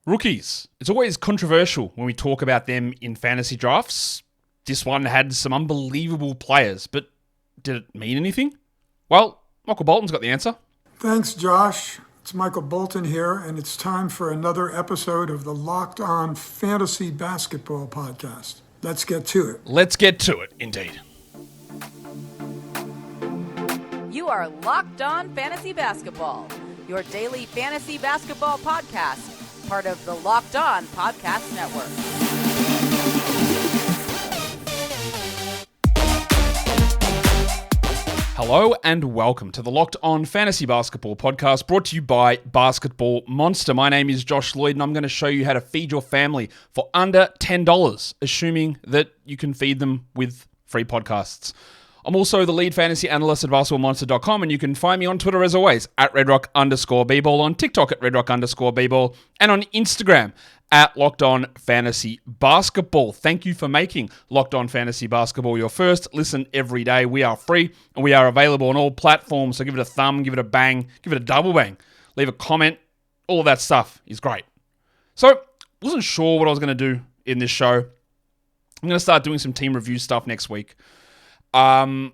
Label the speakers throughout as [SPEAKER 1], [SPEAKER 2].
[SPEAKER 1] Rookies. It's always controversial when we talk about them in fantasy drafts. This one had some unbelievable players, but did it mean anything? Well, Michael Bolton's got the answer.
[SPEAKER 2] Thanks, Josh. It's Michael Bolton here, and it's time for another episode of the Locked On Fantasy Basketball Podcast. Let's get to it.
[SPEAKER 1] Let's get to it, indeed.
[SPEAKER 3] You are Locked On Fantasy Basketball, your daily fantasy basketball podcast, part of the Locked On Podcast Network.
[SPEAKER 1] Hello and welcome to the Locked On Fantasy Basketball Podcast, brought to you by Basketball Monster. My name is Josh Lloyd, and I'm going to show you how to feed your family for under $10, assuming that you can feed them with free podcasts. I'm also the lead fantasy analyst at basketballmonster.com, and you can find me on Twitter as always at redrock_bball, on TikTok at redrock_bball, and on Instagram at Locked On Fantasy Basketball. Thank you for making Locked On Fantasy Basketball your first listen every day. We are free and we are available on all platforms, so give it a thumb, give it a bang, give it a double bang, leave a comment. All of that stuff is great. So, wasn't sure what I was going to do in this show. I'm going to start doing some team review stuff next week. You don't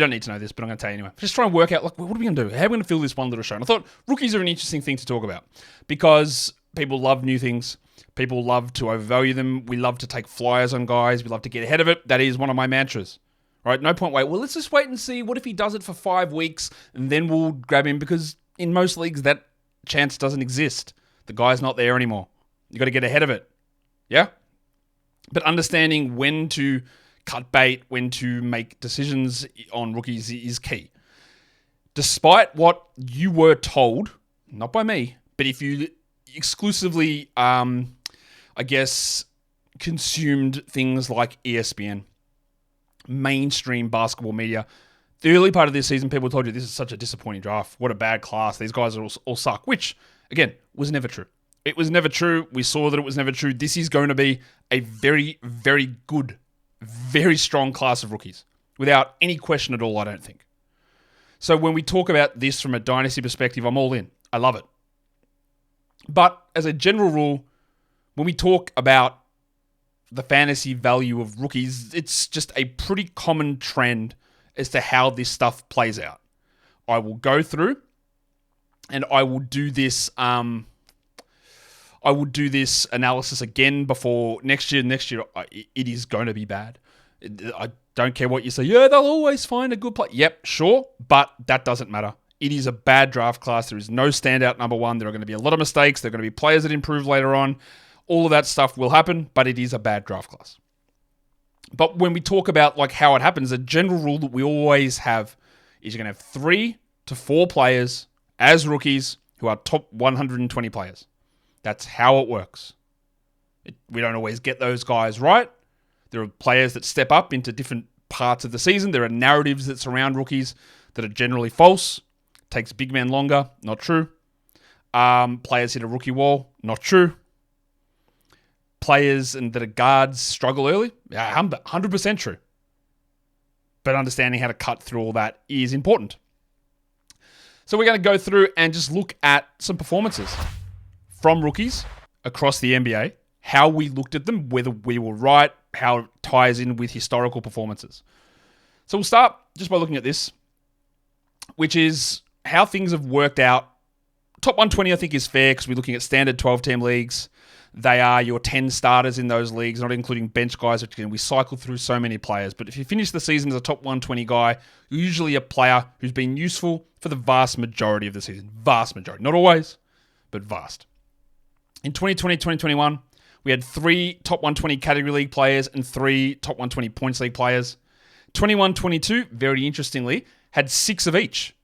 [SPEAKER 1] need to know this, but I'm going to tell you anyway. Just try and work out, what are we going to do? How are we going to fill this one little show? And I thought rookies are an interesting thing to talk about because people love new things. People love to overvalue them. We love to take flyers on guys. We love to get ahead of it. That is one of my mantras. Right? No point wait. Well, let's just wait and see. What if he does it for 5 weeks and then we'll grab him? Because in most leagues, that chance doesn't exist. The guy's not there anymore. You got to get ahead of it. Yeah? But understanding when to cut bait, when to make decisions on rookies is key. Despite what you were told, not by me, but if you exclusively, consumed things like ESPN, mainstream basketball media, the early part of this season, people told you this is such a disappointing draft. What a bad class. These guys all suck, which, again, was never true. It was never true. We saw that it was never true. This is going to be a very, very good, very strong class of rookies. Without any question at all, I don't think. So when we talk about this from a dynasty perspective, I'm all in. I love it. But as a general rule, when we talk about the fantasy value of rookies, it's just a pretty common trend as to how this stuff plays out. I will go through and I will do this analysis again before next year. Next year, it is going to be bad. I don't care what you say. Yeah, they'll always find a good player. Yep, sure, but that doesn't matter. It is a bad draft class. There is no standout number one. There are going to be a lot of mistakes. There are going to be players that improve later on. All of that stuff will happen, but it is a bad draft class. But when we talk about how it happens, a general rule that we always have is you're going to have 3 to 4 players as rookies who are top 120 players. That's how it works. We don't always get those guys right. There are players that step up into different parts of the season. There are narratives that surround rookies that are generally false. Takes big men longer. Not true. Players hit a rookie wall. Not true. Players that are guards struggle early. 100% true. But understanding how to cut through all that is important. So we're going to go through and just look at some performances from rookies across the NBA, how we looked at them, whether we were right, how it ties in with historical performances. So we'll start just by looking at this, which is how things have worked out. Top 120, I think, is fair because we're looking at standard 12-team leagues. They are your 10 starters in those leagues, not including bench guys, which again, we cycle through so many players. But if you finish the season as a top 120 guy, you're usually a player who's been useful for the vast majority of the season. Vast majority. Not always, but vast. In 2020-2021, we had 3 top 120 category league players and 3 top 120 points league players. 21-22, very interestingly, had 6 of each.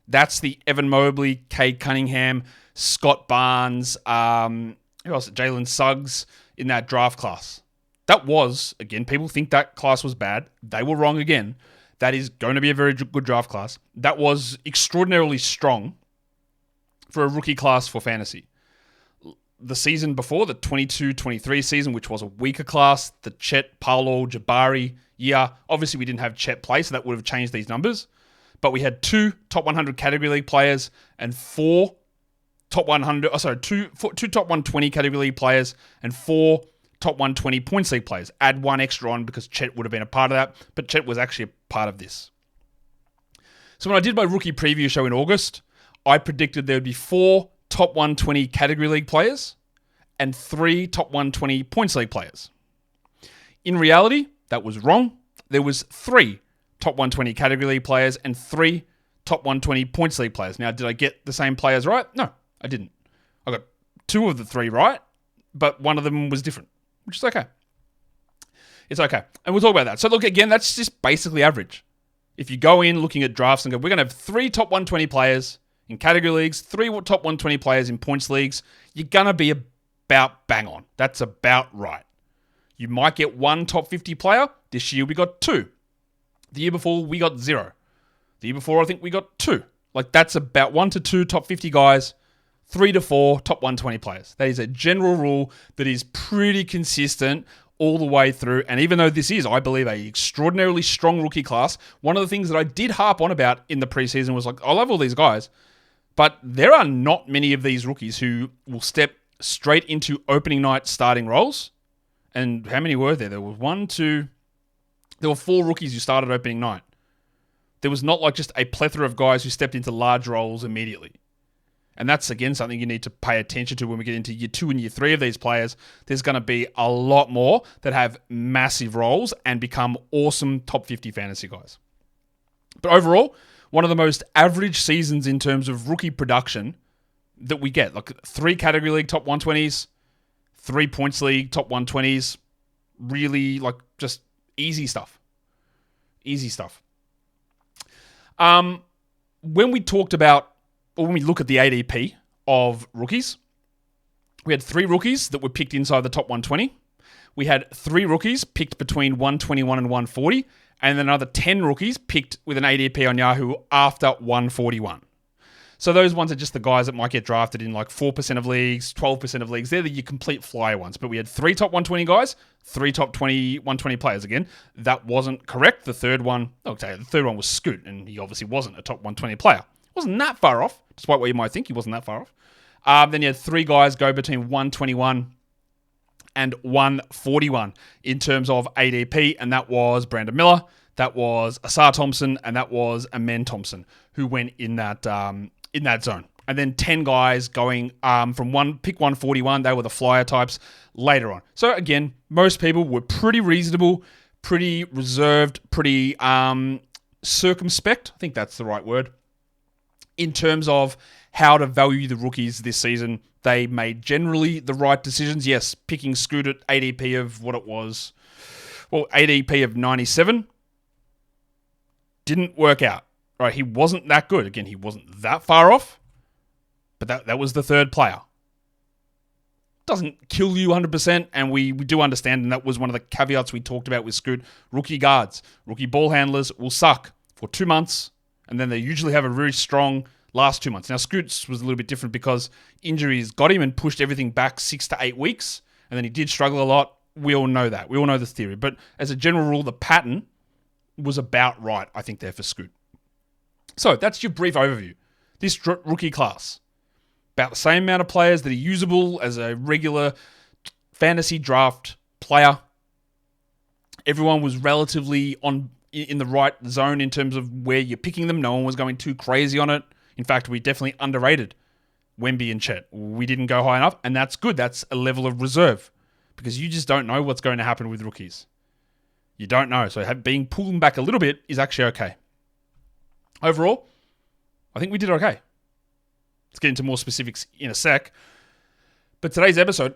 [SPEAKER 1] That's the Evan Mobley, Cade Cunningham, Scott Barnes, who else? Jalen Suggs in that draft class. That was, again, people think that class was bad. They were wrong again. That is going to be a very good draft class. That was extraordinarily strong for a rookie class for fantasy. The season before, the 22-23 season, which was a weaker class, the Chet, Paolo, Jabari year. Obviously, we didn't have Chet play, so that would have changed these numbers. But we had 2 top 100 category league players and 4 top 100, two top 120 category league players and 4 top 120 points league players. Add one extra on because Chet would have been a part of that, but Chet was actually a part of this. So when I did my rookie preview show in August, I predicted there would be 4 top 120 category league players and 3 top 120 points league players. In reality, that was wrong. There was 3 top 120 category league players and 3 top 120 points league players. Now, did I get the same players right? No, I didn't. I got 2 of the 3 right, but one of them was different, which is okay. It's okay. And we'll talk about that. So look, again, that's just basically average. If you go in looking at drafts and go, we're going to have 3 top 120 players in category leagues, 3 top 120 players in points leagues, you're going to be about bang on. That's about right. You might get 1 top 50 player. This year we got 2. The year before we got 0. The year before I think we got 2. Like that's about 1 to 2 top 50 guys, 3 to 4 top 120 players. That is a general rule that is pretty consistent all the way through. And even though this is, I believe, an extraordinarily strong rookie class, one of the things that I did harp on about in the preseason was like, I love all these guys, but there are not many of these rookies who will step straight into opening night starting roles. And how many were there? There were 4 rookies who started opening night. There was not like just a plethora of guys who stepped into large roles immediately. And that's, again, something you need to pay attention to when we get into year 2 and year 3 of these players. There's going to be a lot more that have massive roles and become awesome top 50 fantasy guys. But overall, one of the most average seasons in terms of rookie production that we get. Like 3 category league top 120s, 3 points league top 120s. Really, like, just easy stuff. Easy stuff. When we talked about, or when we look at the ADP of rookies, we had 3 rookies that were picked inside the top 120. We had 3 rookies picked between 121 and 140, and then another 10 rookies picked with an ADP on Yahoo after 141. So those ones are just the guys that might get drafted in like 4% of leagues, 12% of leagues. They're your complete flyer ones. But we had 3 top 120 guys, 3 top 120 players. Again, that wasn't correct. The third one was Scoot, and he obviously wasn't a top 120 player. Wasn't that far off, despite what you might think. He wasn't that far off. Then you had 3 guys go between 121 and 141 in terms of ADP, and that was Brandon Miller, that was Asar Thompson, and that was Amen Thompson, who went in that zone. And then 10 guys going from pick 141, they were the flyer types later on. So again, most people were pretty reasonable, pretty reserved, pretty circumspect. I think that's the right word. In terms of how to value the rookies this season, they made generally the right decisions. Yes, picking Scoot at ADP of what it was, ADP of 97 didn't work out. Right, he wasn't that good. Again, he wasn't that far off, but that was the 3rd player. Doesn't kill you 100%, and we do understand, and that was one of the caveats we talked about with Scoot. Rookie guards, rookie ball handlers will suck for 2 months, and then they usually have a very strong last 2 months. Now, Scoot's was a little bit different because injuries got him and pushed everything back 6 to 8 weeks, and then he did struggle a lot. We all know that. We all know this theory. But as a general rule, the pattern was about right, I think, there for Scoot. So that's your brief overview. This rookie class. About the same amount of players that are usable as a regular fantasy draft player. Everyone was relatively in the right zone in terms of where you're picking them. No one was going too crazy on it. In fact, we definitely underrated Wemby and Chet. We didn't go high enough, and that's good. That's a level of reserve because you just don't know what's going to happen with rookies. You don't know. So being pulled back a little bit is actually okay. Overall, I think we did okay. Let's get into more specifics in a sec. But today's episode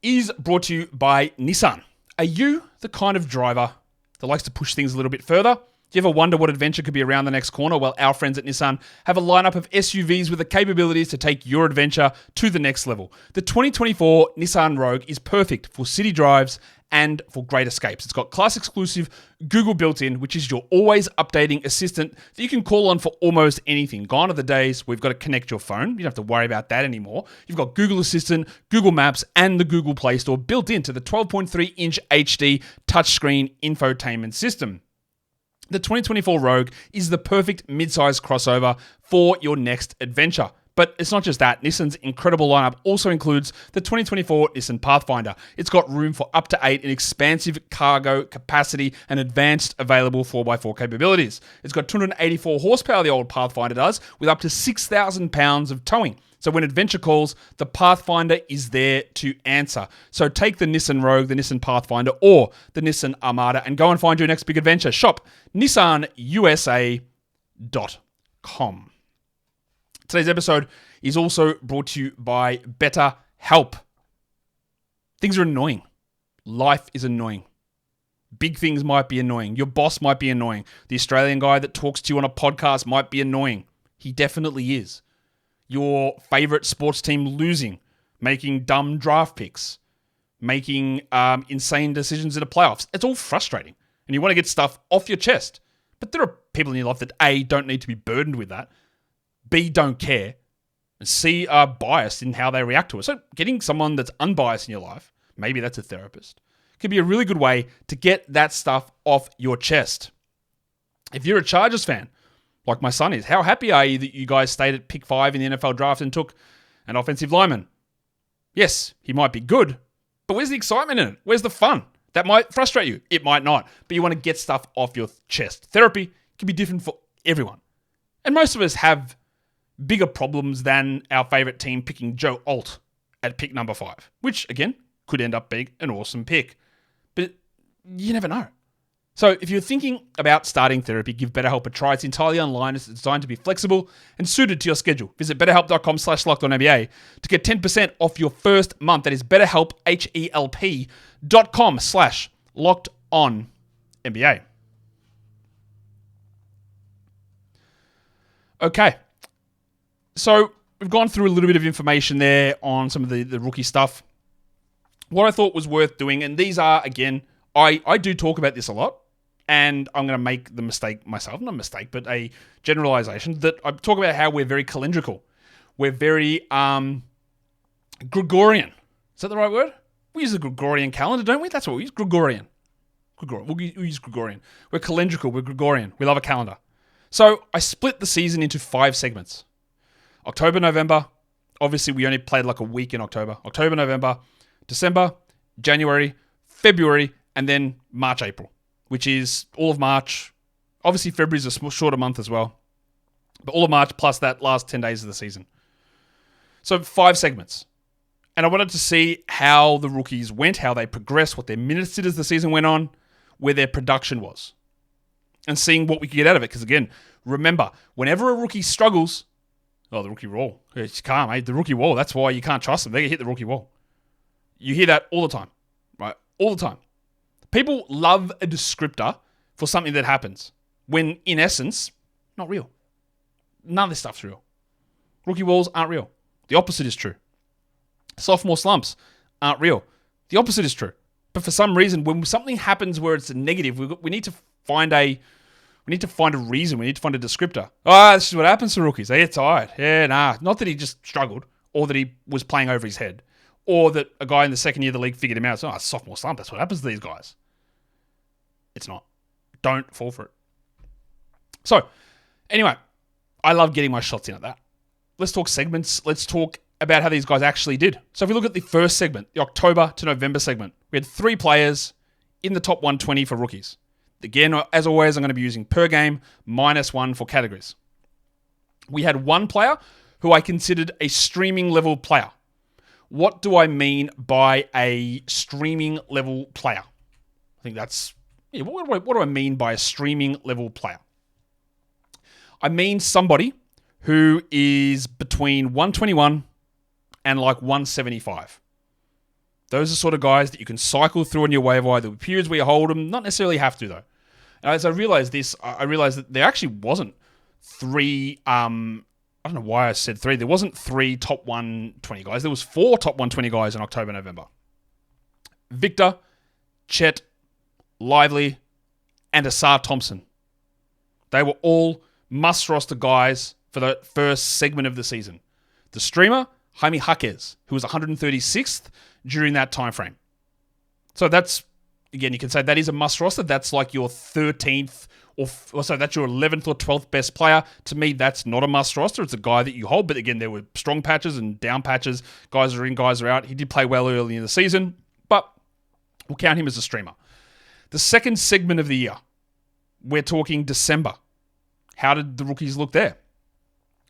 [SPEAKER 1] is brought to you by Nissan. Are you the kind of driver that likes to push things a little bit further? Do you ever wonder what adventure could be around the next corner? Well, our friends at Nissan have a lineup of SUVs with the capabilities to take your adventure to the next level. The 2024 Nissan Rogue is perfect for city drives and for great escapes. It's got class-exclusive Google built-in, which is your always updating assistant that you can call on for almost anything. Gone are the days we've got to connect your phone. You don't have to worry about that anymore. You've got Google Assistant, Google Maps, and the Google Play Store built into the 12.3-inch HD touchscreen infotainment system. The 2024 Rogue is the perfect mid-size crossover for your next adventure. But it's not just that. Nissan's incredible lineup also includes the 2024 Nissan Pathfinder. It's got room for up to 8 in expansive cargo capacity and advanced available 4x4 capabilities. It's got 284 horsepower, the old Pathfinder does, with up to 6,000 pounds of towing. So when adventure calls, the Pathfinder is there to answer. So take the Nissan Rogue, the Nissan Pathfinder, or the Nissan Armada and go and find your next big adventure. Shop nissanusa.com. Today's episode is also brought to you by BetterHelp. Things are annoying. Life is annoying. Big things might be annoying. Your boss might be annoying. The Australian guy that talks to you on a podcast might be annoying. He definitely is. Your favorite sports team losing, making dumb draft picks, making insane decisions in the playoffs. It's all frustrating. And you want to get stuff off your chest. But there are people in your life that A, don't need to be burdened with that, B, don't care, and C, are biased in how they react to it. So getting someone that's unbiased in your life, maybe that's a therapist, can be a really good way to get that stuff off your chest. If you're a Chargers fan, like my son is, how happy are you that you guys stayed at pick 5 in the NFL draft and took an offensive lineman? Yes, he might be good, but where's the excitement in it? Where's the fun? That might frustrate you. It might not, but you want to get stuff off your chest. Therapy can be different for everyone. And most of us have bigger problems than our favorite team picking Joe Alt at pick number 5, which, again, could end up being an awesome pick. But you never know. So if you're thinking about starting therapy, give BetterHelp a try. It's entirely online. It's designed to be flexible and suited to your schedule. Visit betterhelp.com/lockedonnba to get 10% off your first month. That is BetterHelp, HELP.com/lockedonnba. Okay. So we've gone through a little bit of information there on some of the rookie stuff. What I thought was worth doing, and these are, again, I do talk about this a lot, and I'm going to make the mistake myself, not a mistake, but a generalization, that I talk about how we're very calendrical. We're very Gregorian. Is that the right word? We use the Gregorian calendar, don't we? That's what we use, Gregorian. We'll use Gregorian. We're calendrical, we're Gregorian. We love a calendar. So I split the season into 5 segments. October, November. Obviously, we only played like a week in October. October, November, December, January, February, and then March, April, which is all of March. Obviously, February is a shorter month as well. But all of March plus that last 10 days of the season. So 5 segments. And I wanted to see how the rookies went, how they progressed, what their minutes did as the season went on, where their production was. And seeing what we could get out of it. Because again, remember, whenever a rookie struggles, the rookie wall. You can't, mate. The rookie wall. That's why you can't trust them. They hit the rookie wall. You hear that all the time, right? All the time. People love a descriptor for something that happens when, in essence, not real. None of this stuff's real. Rookie walls aren't real. The opposite is true. Sophomore slumps aren't real. The opposite is true. But for some reason, when something happens where it's a negative, we need to find a reason. We need to find a descriptor. This is what happens to rookies. They get tired. Yeah, nah. Not that he just struggled or that he was playing over his head or that a guy in the second year of the league figured him out. So, sophomore slump. That's what happens to these guys. It's not. Don't fall for it. So, anyway, I love getting my shots in at that. Let's talk segments. Let's talk about how these guys actually did. So, if we look at the first segment, the October to November segment, we had 3 players in the top 120 for rookies. Again, as always, I'm going to be using per game -1 for categories. We had 1 player who I considered a streaming level player. What do I mean by a streaming level player? I think that's... what do I mean by a streaming level player? I mean somebody who is between 121 and like 175. Those are sort of guys that you can cycle through on your waiver wire. There were periods where you hold them. Not necessarily have to, though. And as I realized this, I realized that there actually wasn't 3... I don't know why I said 3. There wasn't 3 top 120 guys. There was 4 top 120 guys in October, November. Victor, Chet, Lively, and Asar Thompson. They were all must-roster guys for the first segment of the season. The streamer, Jaime Jaquez, who was 136th during that time frame. So that's, again, you can say that is a must roster. That's like your 13th so that's your 11th or 12th best player. To me, that's not a must roster. It's a guy that you hold. But again, there were strong patches and down patches. Guys are in, guys are out. He did play well early in the season, but we'll count him as a streamer. The second segment of the year, we're talking December. How did the rookies look there?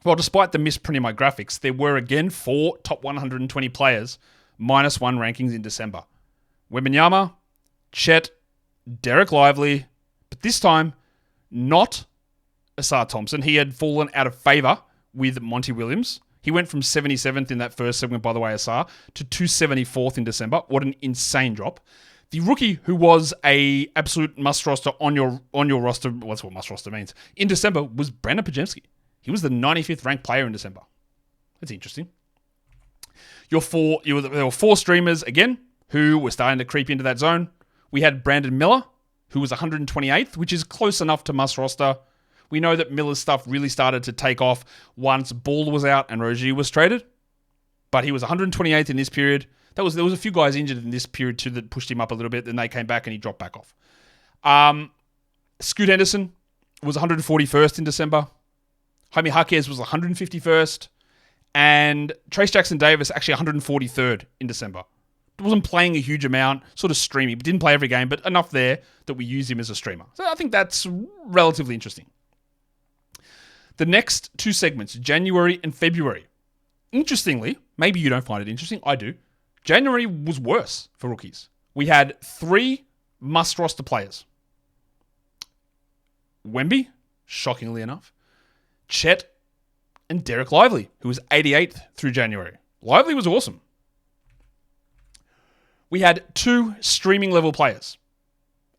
[SPEAKER 1] Well, despite the misprint in my graphics, there were again 4 top 120 players, -1 rankings in December. Wembanyama, Chet, Derek Lively, but this time, not Asar Thompson. He had fallen out of favor with Monty Williams. He went from 77th in that first segment, by the way, Asar, to 274th in December. What an insane drop. The rookie who was a absolute must roster on your roster, that's what must roster means, in December was Brandon Pajemski. He was the 95th ranked player in December. That's interesting. There were 4 streamers, again, who were starting to creep into that zone. We had Brandon Miller, who was 128th, which is close enough to must roster. We know that Miller's stuff really started to take off once Ball was out and Rozier was traded. But he was 128th in this period. There was a few guys injured in this period too that pushed him up a little bit. Then they came back and he dropped back off. Scoot Henderson was 141st in December. Jaime Jaquez was 151st. And Trace Jackson Davis actually 143rd in December. Wasn't playing a huge amount, sort of streaming. Didn't play every game, but enough there that we use him as a streamer. So I think that's relatively interesting. The next 2 segments, January and February. Interestingly, maybe you don't find it interesting, I do. January was worse for rookies. We had 3 must-roster players. Wemby, shockingly enough. Chet, and Derek Lively, who was 88th through January. Lively was awesome. We had 2 streaming-level players.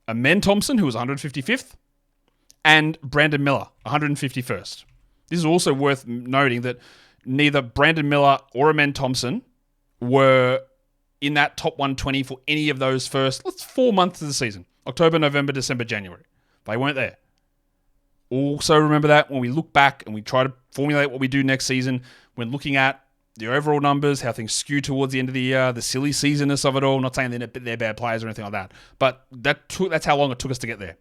[SPEAKER 1] Amen Thompson, who was 155th, and Brandon Miller, 151st. This is also worth noting that neither Brandon Miller or Amen Thompson were in that top 120 for any of those first 4 months of the season. October, November, December, January. They weren't there. Also remember that when we look back and we try to formulate what we do next season, when looking at the overall numbers, how things skew towards the end of the year, the silly seasonness of it all. I'm not saying they're bad players or anything like that, but that's how long it took us to get there.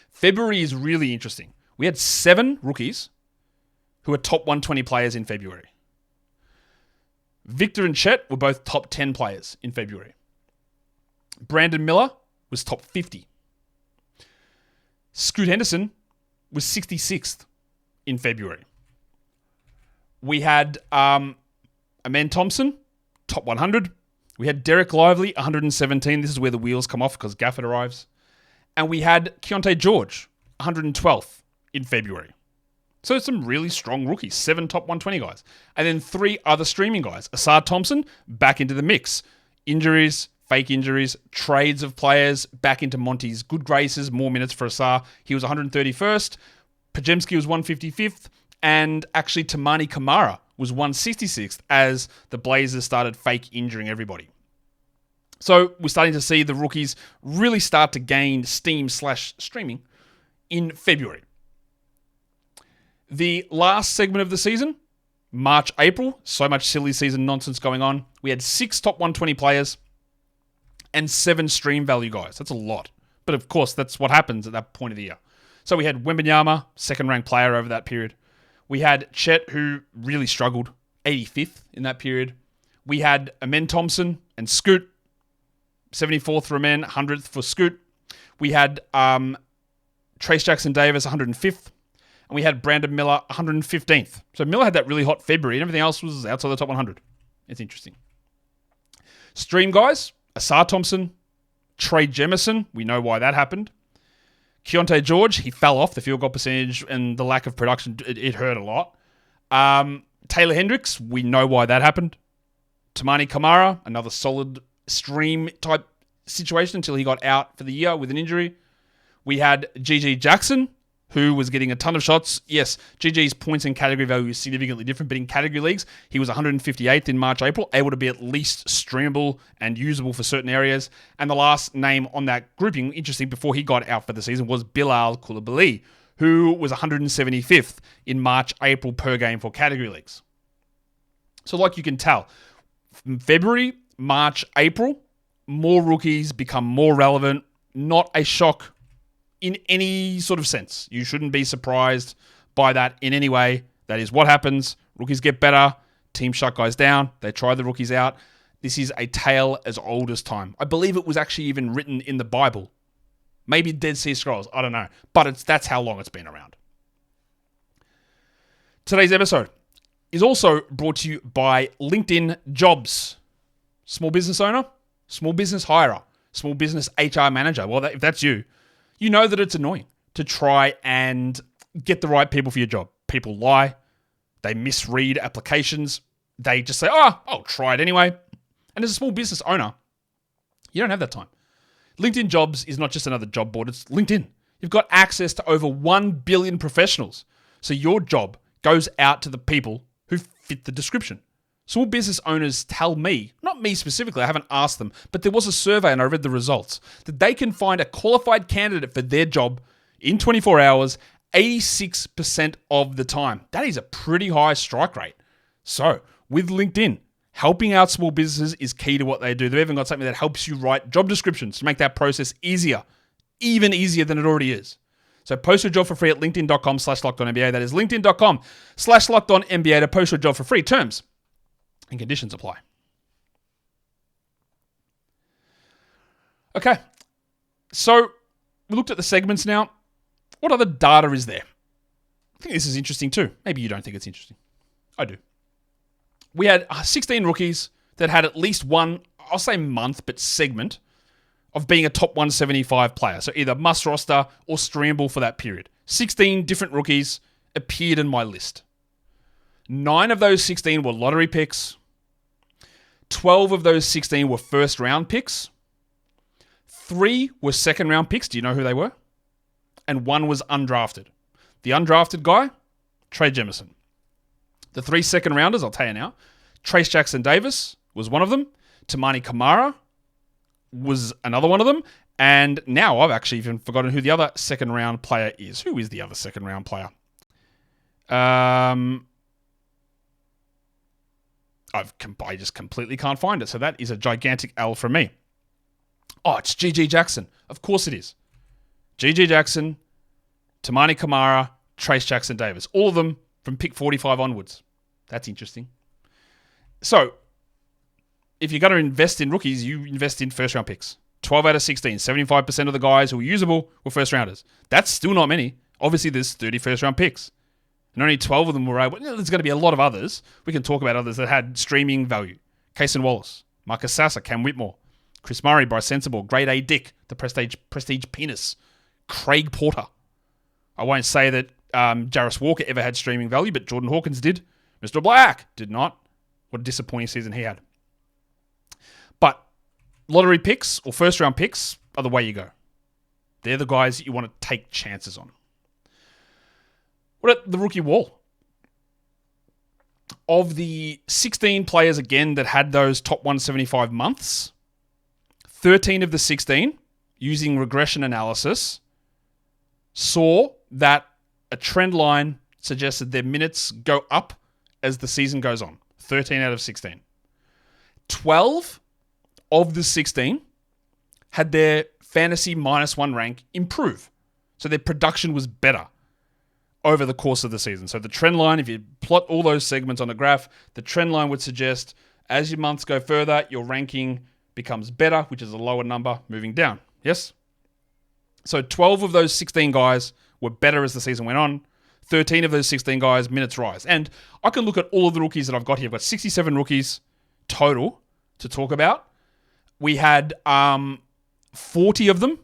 [SPEAKER 1] February is really interesting. We had 7 rookies who were top 120 players in February. Victor and Chet were both top 10 players in February. Brandon Miller was top 50. Scoot Henderson was 66th in February. We had Amen Thompson, top 100. We had Derek Lively, 117. This is where the wheels come off because Gafford arrives. And we had Keontae George, 112th in February. So some really strong rookies, 7 top 120 guys. And then 3 other streaming guys. Asar Thompson, back into the mix. Injuries, fake injuries, trades of players, back into Monty's good graces, more minutes for Asar. He was 131st. Pajemski was 155th. And actually Tamani Kamara was 166th as the Blazers started fake injuring everybody. So we're starting to see the rookies really start to gain steam/streaming in February. The last segment of the season, March, April, so much silly season nonsense going on. We had 6 top 120 players and 7 stream value guys. That's a lot. But of course, that's what happens at that point of the year. So we had Wembanyama, second-ranked player over that period. We had Chet, who really struggled, 85th in that period. We had Amen Thompson and Scoot, 74th for Amen, 100th for Scoot. We had Trace Jackson Davis, 105th. And we had Brandon Miller, 115th. So Miller had that really hot February, and everything else was outside the top 100. It's interesting. Stream guys, Asar Thompson, Trey Jemison, we know why that happened. Keontae George, he fell off. The field goal percentage and the lack of production, it hurt a lot. Taylor Hendricks, we know why that happened. Tamani Kamara, another solid stream type situation until he got out for the year with an injury. We had GG Jackson, who was getting a ton of shots. Yes, GG's points and category value is significantly different, but in category leagues, he was 158th in March, April, able to be at least streamable and usable for certain areas. And the last name on that grouping, interesting, before he got out for the season, was Bilal Coulibaly, who was 175th in March, April per game for category leagues. So like you can tell, from February, March, April, more rookies become more relevant. Not a shock in any sort of sense. You shouldn't be surprised by that in any way. That is what happens. Rookies get better. Teams shut guys down. They try the rookies out. This is a tale as old as time. I believe it was actually even written in the Bible. Maybe Dead Sea Scrolls. I don't know. But that's how long it's been around. Today's episode is also brought to you by LinkedIn Jobs. Small business owner, small business hirer, small business HR manager. Well, if that's you, you know that it's annoying to try and get the right people for your job. People lie. They misread applications. They just say, I'll try it anyway. And as a small business owner, you don't have that time. LinkedIn Jobs is not just another job board. It's LinkedIn. You've got access to over 1 billion professionals. So your job goes out to the people who fit the description. Small business owners tell me, not me specifically, I haven't asked them, but there was a survey and I read the results, that they can find a qualified candidate for their job in 24 hours, 86% of the time. That is a pretty high strike rate. So with LinkedIn, helping out small businesses is key to what they do. They've even got something that helps you write job descriptions to make that process easier, even easier than it already is. So post your job for free at linkedin.com/LockedOnNBA. That is linkedin.com/LockedOnNBA to post your job for free. Terms and conditions apply. Okay, so we looked at the segments now. What other data is there? I think this is interesting too. Maybe you don't think it's interesting. I do. We had 16 rookies that had at least one, I'll say month, but segment of being a top 175 player. So either must roster or streamable for that period. 16 different rookies appeared in my list. 9 of those 16 were lottery picks. 12 of those 16 were first round picks. 3 were second round picks. Do you know who they were? And 1 was undrafted. The undrafted guy, Trey Jemison. The 3 second rounders, I'll tell you now. Trace Jackson Davis was one of them. Tamani Kamara was another one of them. And now I've actually even forgotten who the other second round player is. Who is the other second round player? I just completely can't find it. So that is a gigantic L for me. Oh, it's GG Jackson. Of course it is. GG Jackson, Tamani Kamara, Trace Jackson Davis. All of them from pick 45 onwards. That's interesting. So, if you're going to invest in rookies, you invest in first round picks. 12 out of 16. 75% of the guys who were usable were first rounders. That's still not many. Obviously, there's 30 first round picks. And only 12 of them were able. There's going to be a lot of others. We can talk about others that had streaming value. Kaysen Wallace, Marcus Sasser, Cam Whitmore, Chris Murray, Bryce Sensible, Grade A Dick, the prestige penis, Craig Porter. I won't say that Jarris Walker ever had streaming value, but Jordan Hawkins did. Mr. Black did not. What a disappointing season he had. But lottery picks or first round picks are the way you go. They're the guys that you want to take chances on. What about the rookie wall? Of the 16 players, again, that had those top 175 months, 13 of the 16, using regression analysis, saw that a trend line suggested their minutes go up as the season goes on. 13 out of 16. 12 of the 16 had their fantasy -1 rank improve. So their production was better over the course of the season. So the trend line, if you plot all those segments on a graph, the trend line would suggest as your months go further, your ranking becomes better, which is a lower number moving down. Yes? So 12 of those 16 guys were better as the season went on. 13 of those 16 guys, minutes rise. And I can look at all of the rookies that I've got here. I've got 67 rookies total to talk about. We had 40 of them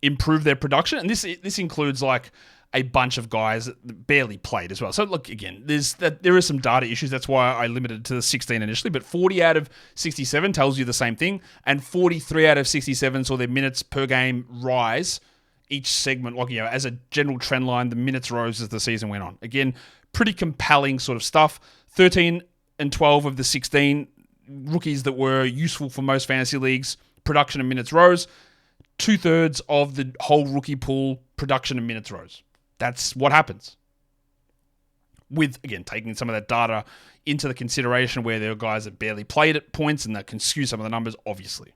[SPEAKER 1] improve their production. And this includes like a bunch of guys that barely played as well. So look, again, there is some data issues. That's why I limited it to the 16 initially. But 40 out of 67 tells you the same thing. And 43 out of 67 saw their minutes per game rise each segment. Like, as a general trend line, the minutes rose as the season went on. Again, pretty compelling sort of stuff. 13 and 12 of the 16 rookies that were useful for most fantasy leagues, production and minutes rose. 2/3 of the whole rookie pool, production and minutes rose. That's what happens. With, again, taking some of that data into the consideration where there are guys that barely played at points and that can skew some of the numbers, obviously.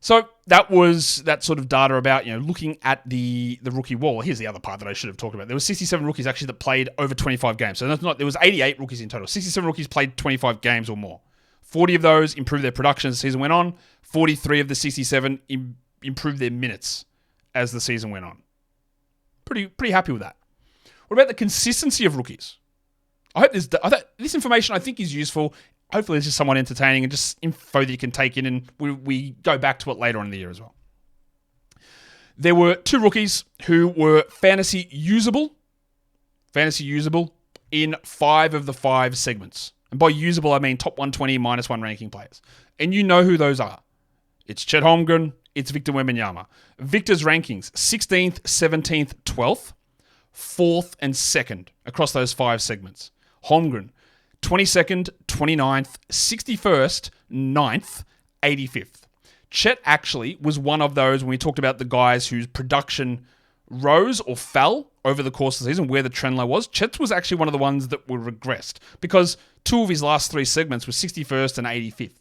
[SPEAKER 1] So that was that sort of data about, looking at the rookie wall. Here's the other part that I should have talked about. There were 67 rookies actually that played over 25 games. So there was 88 rookies in total. 67 rookies played 25 games or more. 40 of those improved their production as the season went on. 43 of the 67 improved their minutes as the season went on. Pretty happy with that. What about the consistency of rookies? I hope this information I think is useful. Hopefully it's just somewhat entertaining and just info that you can take in, and we go back to it later on in the year as well. There were 2 rookies who were fantasy usable in 5 of the 5 segments. And by usable, I mean top 120 -1 ranking players. And you know who those are. It's Chet Holmgren, it's Victor Wembanyama. Victor's rankings, 16th, 17th, 12th, 4th, and 2nd across those 5 segments. Holmgren, 22nd, 29th, 61st, 9th, 85th. Chet actually was one of those when we talked about the guys whose production rose or fell over the course of the season, where the trend line was. Chet was actually one of the ones that were regressed because 2 of his last 3 segments were 61st and 85th.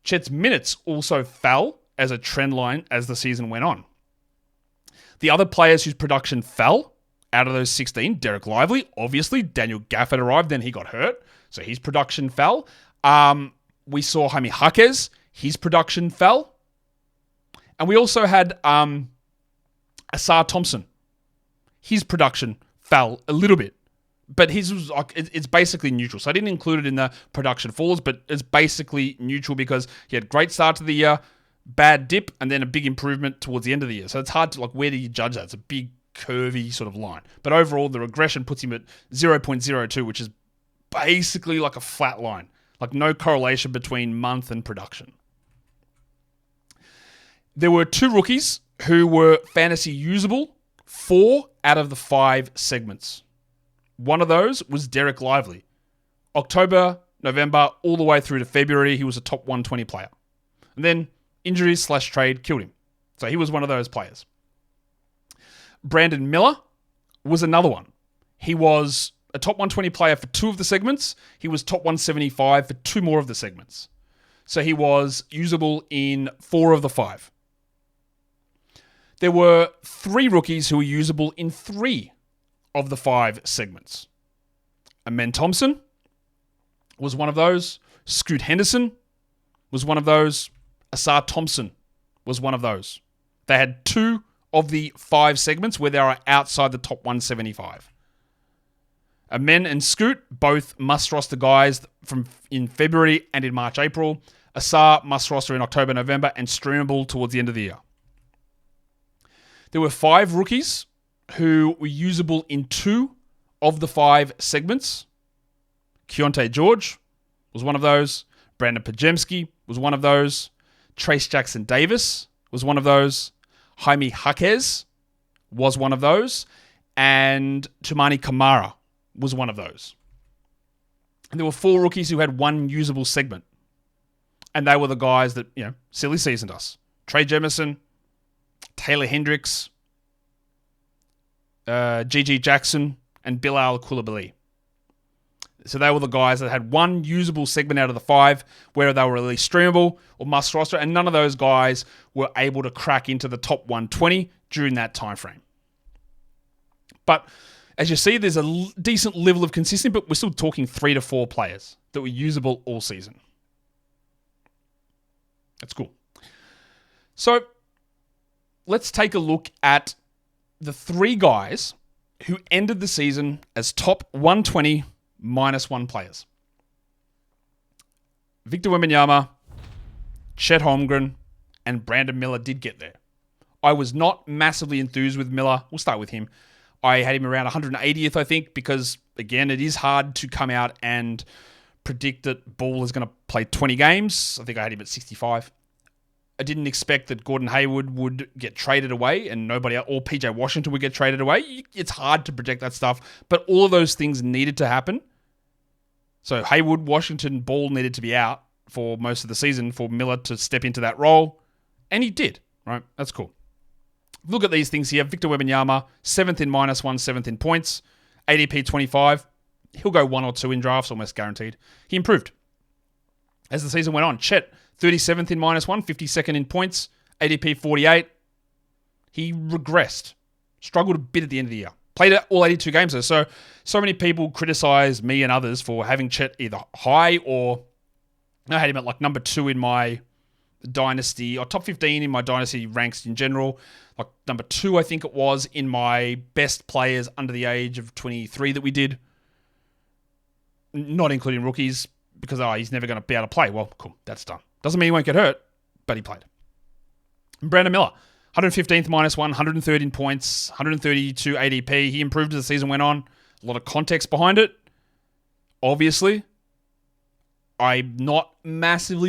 [SPEAKER 1] Chet's minutes also fell as a trend line as the season went on. The other players whose production fell out of those 16, Derek Lively, obviously. Daniel Gafford arrived, then he got hurt, so his production fell. We saw Jaime Jaquez, his production fell. And we also had Asar Thompson. His production fell a little bit, but his was it's basically neutral. So I didn't include it in the production falls, but it's basically neutral because he had a great start to the year, bad dip, and then a big improvement towards the end of the year. So it's hard to, where do you judge that? It's a big curvy sort of line. But overall, the regression puts him at 0.02, which is basically like a flat line. Like no correlation between month and production. There were 2 rookies who were fantasy usable 4 out of the 5 segments. One of those was Derek Lively. October, November, all the way through to February, he was a top 120 player. And then injuries/trade killed him. So he was one of those players. Brandon Miller was another one. He was a top 120 player for 2 of the segments. He was top 175 for 2 more of the segments. So he was usable in 4 of the 5. There were 3 rookies who were usable in 3 of the 5 segments. Amen Thompson was one of those. Scoot Henderson was one of those. Asar Thompson was one of those. They had 2 of the 5 segments where they are outside the top 175. Amen and Scoot, both must roster guys from in February and in March, April. Asar must roster in October, November, and streamable towards the end of the year. There were 5 rookies who were usable in 2 of the 5 segments. Keontae George was one of those. Brandon Pajemski was one of those. Trace Jackson Davis was one of those. Jaime Jaquez was one of those. And Tumani Kamara was one of those. And there were 4 rookies who had 1 usable segment. And they were the guys that, silly seasoned us. Trey Jemison, Taylor Hendricks, G.G. Jackson, and Bilal Coulibaly. So they were the guys that had 1 usable segment out of the 5 where they were really streamable or must roster, and none of those guys were able to crack into the top 120 during that time frame. But as you see, there's a decent level of consistency, but we're still talking 3 to 4 players that were usable all season. That's cool. So let's take a look at the 3 guys who ended the season as top 120 -1 players. Victor Wembanyama, Chet Holmgren, and Brandon Miller did get there. I was not massively enthused with Miller. We'll start with him. I had him around 180th, I think, because, again, it is hard to come out and predict that Ball is going to play 20 games. I think I had him at 65. I didn't expect that Gordon Hayward would get traded away and nobody or PJ Washington would get traded away. It's hard to project that stuff, but all of those things needed to happen. So Hayward, Washington, Ball needed to be out for most of the season for Miller to step into that role, and he did, right? That's cool. Look at these things here. Victor Wembanyama, 7th in -1, 7th in points, ADP 25. He'll go 1 or 2 in drafts, almost guaranteed. He improved as the season went on. Chet, 37th in -1, 52nd in points, ADP 48. He regressed. Struggled a bit at the end of the year. Played all 82 games though. So many people criticize me and others for having Chet either high or I had him at like number 2 in my dynasty, or top 15 in my dynasty ranks in general. Like number 2, I think it was, in my best players under the age of 23 that we did. Not including rookies, because he's never going to be able to play. Well, cool, that's done. Doesn't mean he won't get hurt, but he played. And Brandon Miller, 115th -1, 113 points, 132 ADP. He improved as the season went on. A lot of context behind it. Obviously, I'm not massively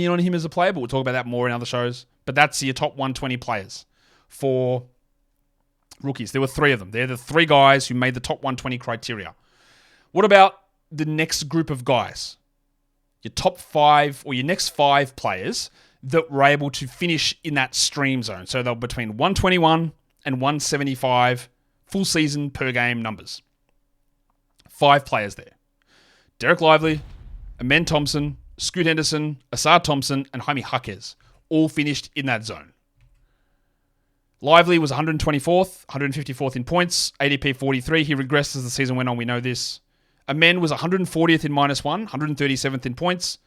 [SPEAKER 1] in on him as a player, but we'll talk about that more in other shows. But that's your top 120 players for rookies. There were 3 of them. They're the 3 guys who made the top 120 criteria. What about the next group of guys? Your top 5 or your next 5 players that were able to finish in that stream zone. So they're between 121 and 175 full season per game numbers. 5 players there. Derek Lively, Amen Thompson, Scoot Henderson, Asar Thompson, and Jaime Jaquez all finished in that zone. Lively was 124th, 154th in points, ADP 43. He regressed as the season went on, we know this. Amen was 140th in -1, 137th in points.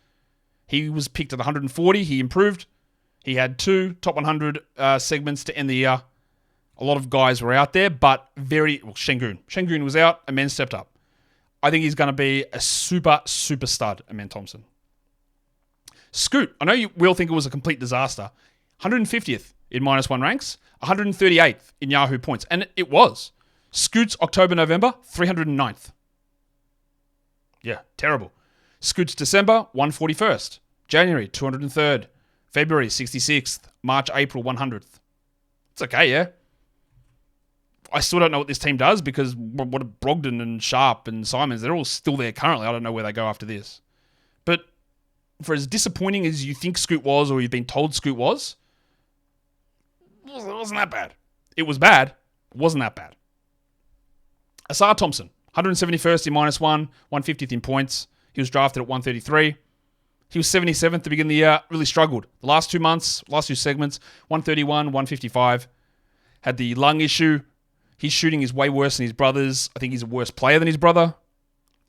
[SPEAKER 1] He was picked at 140. He improved. He had 2 top 100 segments to end the year. A lot of guys were out there, but Şengün. Şengün was out. Amen stepped up. I think he's going to be a super stud, Amen Thompson. Scoot, I know you will think it was a complete disaster. 150th in -1 ranks, 138th in Yahoo points. And it was. Scoot's October-November, 309th. Yeah, terrible. Scoot's December, 141st. January, 203rd. February, 66th. March, April, 100th. It's okay, yeah. I still don't know what this team does because what Brogdon and Sharp and Simons, they're all still there currently. I don't know where they go after this. But for as disappointing as you think Scoot was, or you've been told Scoot was, it wasn't that bad. It was bad. It wasn't that bad. Asar Thompson, 171st in -1, 150th in points. He was drafted at 133. He was 77th at the beginning of the year. Really struggled. The last 2 months, last 2 segments, 131, 155. Had the lung issue. His shooting is way worse than his brother's. I think he's a worse player than his brother.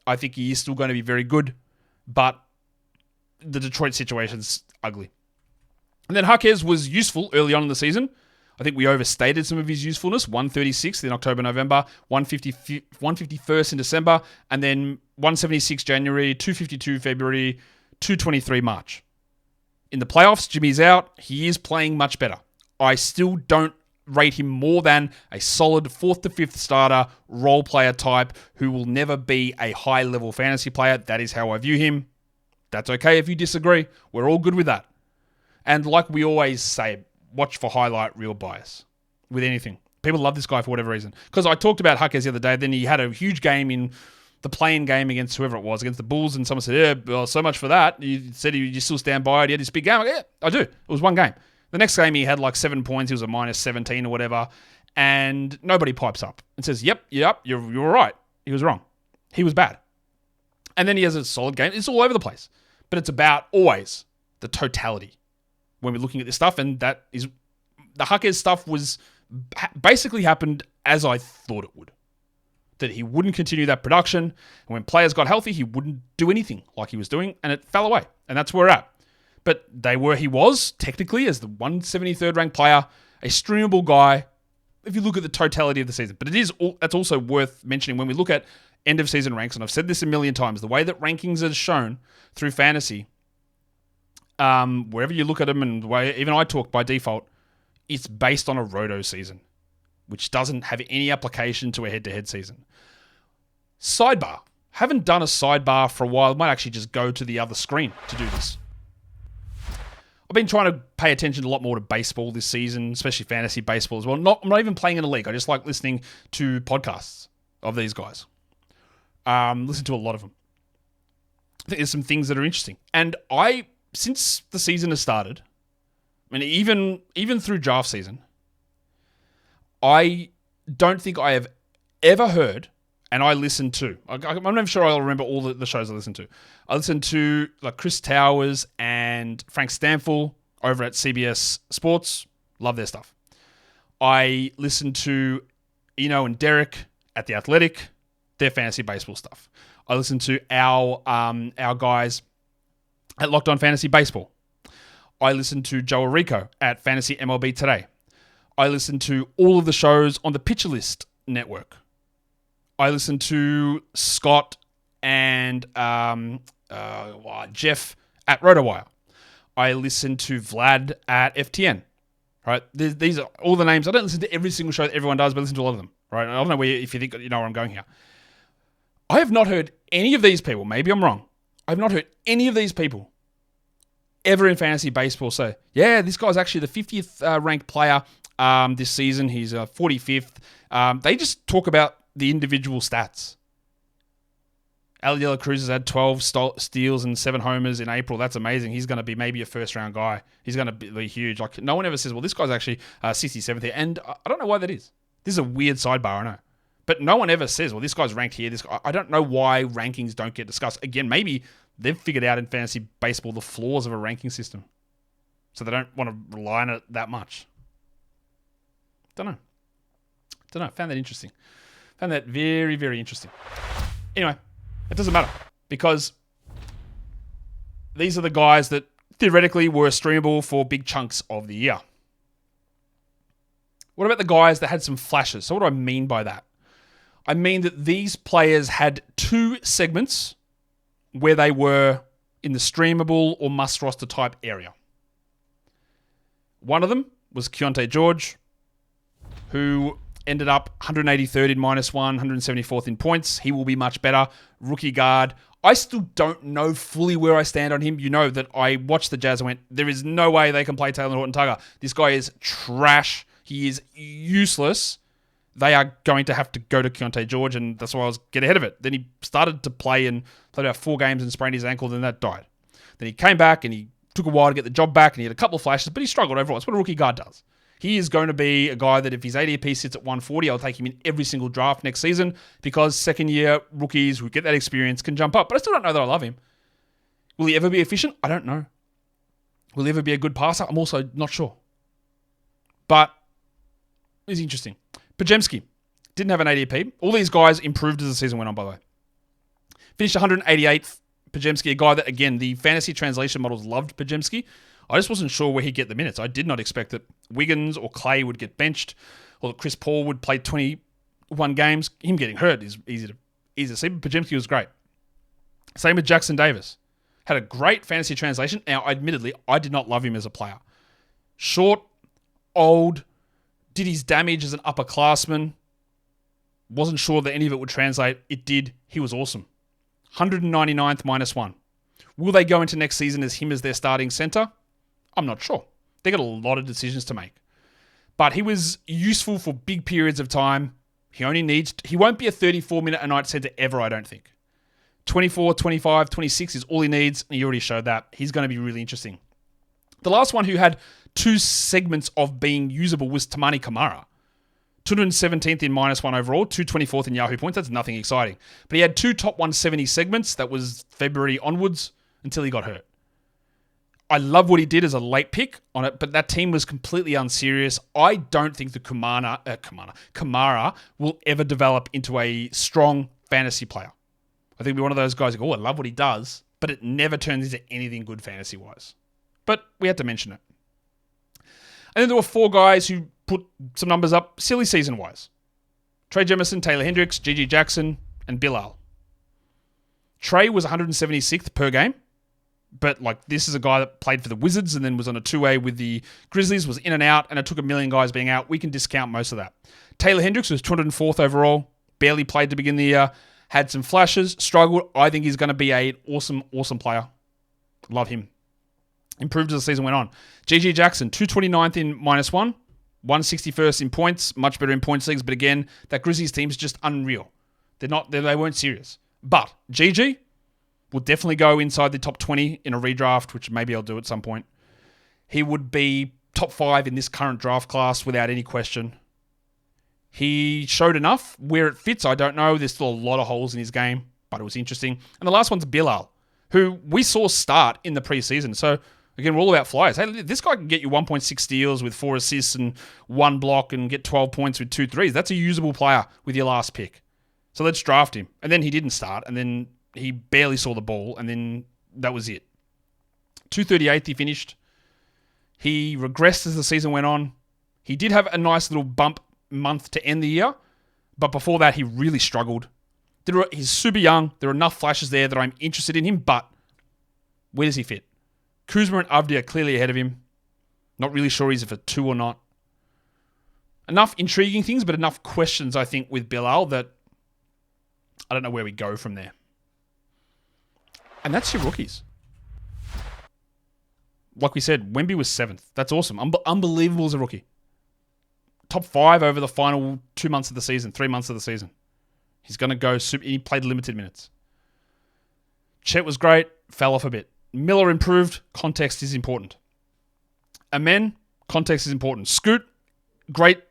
[SPEAKER 1] I think he is still going to be very good. But the Detroit situation's ugly. And then Jaquez was useful early on in the season. I think we overstated some of his usefulness. 136th in October-November, 151st in December, and then 176 January, 252 February, 223 March. In the playoffs, Jimmy's out. He is playing much better. I still don't rate him more than a solid 4th to 5th starter, role player type who will never be a high-level fantasy player. That is how I view him. That's okay if you disagree. We're all good with that. And like we always say, watch for highlight reel bias with anything. People love this guy for whatever reason. Because I talked about Jaquez the other day, then he had a huge game in the play-in game against whoever it was, against the Bulls, and someone said, yeah, well, so much for that. You said you still stand by it. He had this big game. Yeah, I do. It was one game. The next game, he had like 7 points. He was a -17 or whatever. And nobody pipes up and says, yep, you're right. He was wrong. He was bad. And then he has a solid game. It's all over the place. But it's about always the totality when we're looking at this stuff. And that is, the Jaquez stuff was basically happened as I thought it would. That he wouldn't continue that production. And when players got healthy, he wouldn't do anything like he was doing. And it fell away. And that's where we're at. But he was, technically, as the 173rd ranked player, a streamable guy, if you look at the totality of the season. But that's also worth mentioning when we look at end of season ranks, and I've said this a million times, the way that rankings are shown through fantasy, wherever you look at them, and the way even I talk by default, it's based on a roto season, which doesn't have any application to a head-to-head season. Sidebar. Haven't done a sidebar for a while. Might actually just go to the other screen to do this. I've been trying to pay attention a lot more to baseball this season, especially fantasy baseball as well. I'm not even playing in a league. I just like listening to podcasts of these guys. Listen to a lot of them. I think there's some things that are interesting. And since the season has started, I mean, even through draft season, I don't think I have ever heard And I listen to, I'm not even sure I'll remember all the shows I listen to. I listen to like Chris Towers and Frank Stanfill over at CBS Sports. Love their stuff. I listen to Eno and Derek at The Athletic, their fantasy baseball stuff. I listen to our guys at Locked On Fantasy Baseball. I listen to Joe Rico at Fantasy MLB Today. I listen to all of the shows on the Pitcher List network. I listen to Scott and Jeff at RotoWire. I listen to Vlad at FTN. Right? These are all the names. I don't listen to every single show that everyone does, but I listen to a lot of them. Right? I don't know if you think you know where I'm going here. I have not heard any of these people. Maybe I'm wrong. I've not heard any of these people ever in fantasy baseball say, yeah, this guy's actually the 50th ranked player this season. He's 45th. They just talk about the individual stats. Aliela Cruz has had 12 steals and 7 homers in April. That's amazing. He's going to be maybe a first-round guy. He's going to be huge. Like, no one ever says, well, this guy's actually 67th here. And I don't know why that is. This is a weird sidebar, I know. But no one ever says, well, this guy's ranked here. I don't know why rankings don't get discussed. Again, maybe they've figured out in fantasy baseball the flaws of a ranking system. So they don't want to rely on it that much. Don't know. Found that interesting. Found that very, very interesting. Anyway, it doesn't matter because these are the guys that theoretically were streamable for big chunks of the year. What about the guys that had some flashes? So what do I mean by that? I mean that these players had 2 segments where they were in the streamable or must-roster type area. One of them was Keontae George, who ended up 183rd in -1, 174th in points. He will be much better. Rookie guard. I still don't know fully where I stand on him. You know that I watched the Jazz and went, there is no way they can play Taylor Horton-Tucker. This guy is trash. He is useless. They are going to have to go to Keontae George, and that's why I was get ahead of it. Then he started to play and played about 4 games and sprained his ankle, then that died. Then he came back and he took a while to get the job back, and he had a couple of flashes, but he struggled overall. That's what a rookie guard does. He is going to be a guy that if his ADP sits at 140, I'll take him in every single draft next season because second-year rookies who get that experience can jump up. But I still don't know that I love him. Will he ever be efficient? I don't know. Will he ever be a good passer? I'm also not sure. But it's interesting. Pajemski didn't have an ADP. All these guys improved as the season went on, by the way. Finished 188th. Pajemski, a guy that, again, the fantasy translation models loved Pajemski. I just wasn't sure where he'd get the minutes. I did not expect that Wiggins or Clay would get benched or that Chris Paul would play 21 games. Him getting hurt is easy to see, but Pajemski was great. Same with Jackson Davis. Had a great fantasy translation. Now, admittedly, I did not love him as a player. Short, old, did his damage as an upperclassman. Wasn't sure that any of it would translate. It did. He was awesome. 199th -1. Will they go into next season as him as their starting center? I'm not sure. They got a lot of decisions to make. But he was useful for big periods of time. He won't be a 34-minute-a-night center ever, I don't think. 24, 25, 26 is all he needs, and he already showed that. He's going to be really interesting. The last one who had 2 segments of being usable was Tamani Kamara. 217th in -1 overall, 224th in Yahoo points. That's nothing exciting. But he had 2 top 170 segments. That was February onwards until he got hurt. I love what he did as a late pick on it, but that team was completely unserious. I don't think the Kamara will ever develop into a strong fantasy player. I think he'll be one of those guys who go, I love what he does, but it never turns into anything good fantasy-wise. But we had to mention it. And then there were 4 guys who put some numbers up silly season-wise. Trey Jemison, Taylor Hendricks, Gigi Jackson, and Bilal. Trey was 176th per game. But this is a guy that played for the Wizards and then was on a 2-way with the Grizzlies, was in and out, and it took a million guys being out. We can discount most of that. Taylor Hendricks was 204th overall, barely played to begin the year, had some flashes, struggled. I think he's going to be an awesome, awesome player. Love him. Improved as the season went on. Gigi Jackson, 229th in -1, 161st in points, much better in points leagues, but again, that Grizzlies team is just unreal. They weren't serious. But Gigi will definitely go inside the top 20 in a redraft, which maybe I'll do at some point. He would be top 5 in this current draft class without any question. He showed enough. Where it fits, I don't know. There's still a lot of holes in his game, but it was interesting. And the last one's Bilal, who we saw start in the preseason. So, again, we're all about flyers. Hey, this guy can get you 1.6 steals with 4 assists and 1 block and get 12 points with 2 threes. That's a usable player with your last pick. So let's draft him. And then he didn't start, and then he barely saw the ball, and then that was it. 238th he finished. He regressed as the season went on. He did have a nice little bump month to end the year, but before that he really struggled. He's super young. There are enough flashes there that I'm interested in him, but where does he fit? Kuzma and Avdi are clearly ahead of him. Not really sure he's a 2 or not. Enough intriguing things, but enough questions, I think, with Bilal that I don't know where we go from there. And that's your rookies. Like we said, Wemby was 7th. That's awesome. Unbelievable as a rookie. Top 5 over the final 2 months of the season, 3 months of the season. He's going to go super. He played limited minutes. Chet was great, fell off a bit. Miller improved. Context is important. Amen, context is important. Scoot, great,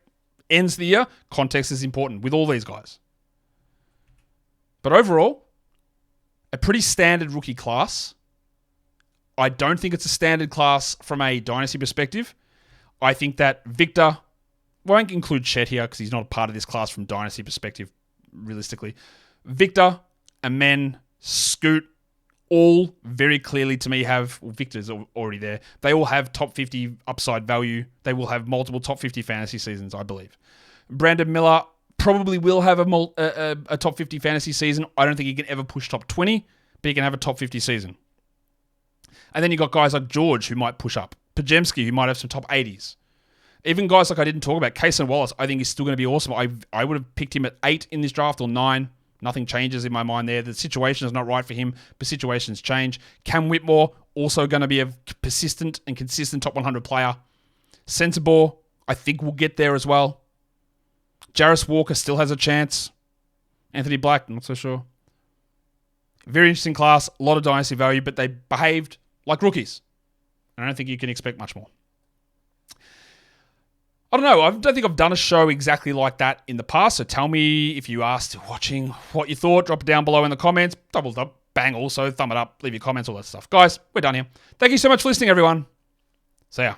[SPEAKER 1] ends the year. Context is important with all these guys. But overall, a pretty standard rookie class. I don't think it's a standard class from a dynasty perspective. I think that Victor, won't include Chet here because he's not a part of this class from dynasty perspective, realistically. Victor, Amen, Scoot, all very clearly to me have, well, Victor's already there. They all have top 50 upside value. They will have multiple top 50 fantasy seasons, I believe. Brandon Miller probably will have a top 50 fantasy season. I don't think he can ever push top 20, but he can have a top 50 season. And then you got guys like George who might push up. Pajemski who might have some top 80s. Even guys like I didn't talk about, Kaysen Wallace, I think is still going to be awesome. I would have picked him at 8 in this draft or 9. Nothing changes in my mind there. The situation is not right for him, but situations change. Cam Whitmore, also going to be a persistent and consistent top 100 player. Sensabaugh, I think will get there as well. Jarris Walker still has a chance. Anthony Black, not so sure. Very interesting class, a lot of dynasty value, but they behaved like rookies. I don't think you can expect much more. I don't know. I don't think I've done a show exactly like that in the past. So tell me if you are still watching what you thought. Drop it down below in the comments. Double up, bang also, thumb it up, leave your comments, all that stuff. Guys, we're done here. Thank you so much for listening, everyone. See ya.